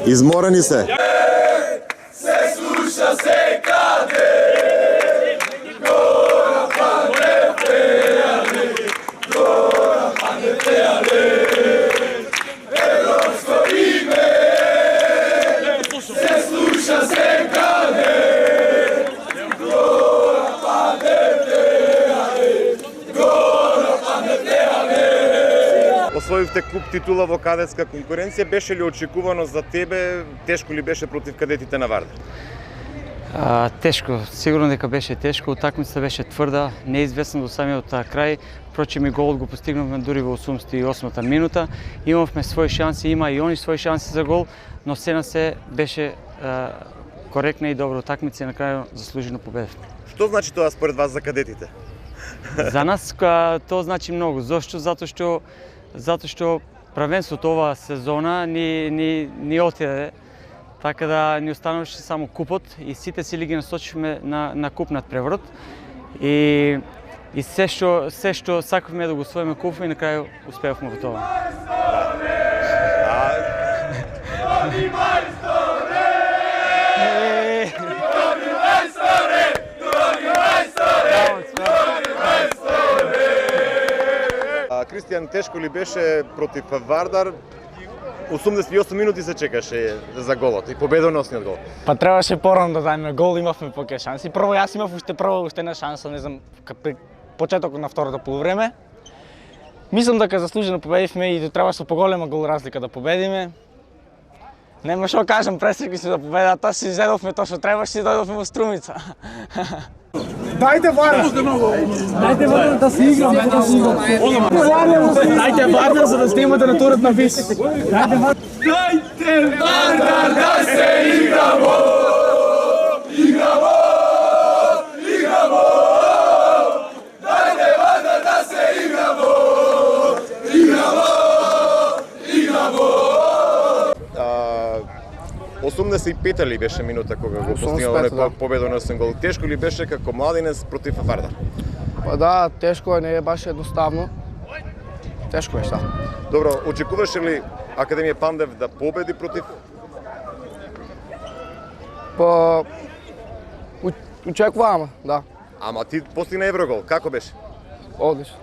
Изморени се. Се слуша се каде, гора падне пејали, гора падне пејали, европско име. Се слуша се каде, гора падне пејали, гора падне пејали. Освоивте куп титула во кадетска конкуренција, беше ли очекувано за тебе, тешко ли беше против кадетите на Вардар? Тешко, сигурно дека беше тешко, утакмицата беше тврда, неизвестна до самиот крај, впрочем и голот го постигнавме дури во 88-та минута. Имавме своји шанси, има и они своји шанси за гол, но сена се беше коректна и добра утакмица и на крај заслужено победивме. Што значи тоа според вас за кадетите? За нас тоа значи многу. Зошто? Затоа што првенството оваа сезона ни отиде, така да ни остануваше само купот и сите сили ги насочивме на куп над преворот. И се што сакавме да го освоиме купот и на крај успеавме во тоа. Кристијан, тешко ли беше против Вардар? 88 минути се чекаше за голот и победоносниот гол. Па требаше порано да дадеме гол, имавме поќе шанси. Прво јас имав уште една шанса, не знам, при почетокот на второто полувреме. Мислам дека заслужено победивме и требаше со поголема гол разлика да победиме. Нема што кажам, пресекли сме да победата, си зедовме тоа што требаше и дојдовме во Струмица. Дајте Вардар! Дајте Вардар да се играме, Дајте Вардар за да снимате на турот на ВИС. Дајте Вардар да се играмо! Играмо! Играмо! Дајте Вардар да се играмо! Играмо! Играмо! 85-та ли беше минута кога го постигнал оној победоносен гол? Тешко ли беше како младинец против Вардар? Па да, тешко е, не е баш едноставно. Тешко е што. Добро, очекуваше ли Академија Пандев да победи против? Па очекуваме, да. Ама ти постигна Еврогол, како беше? Одлично.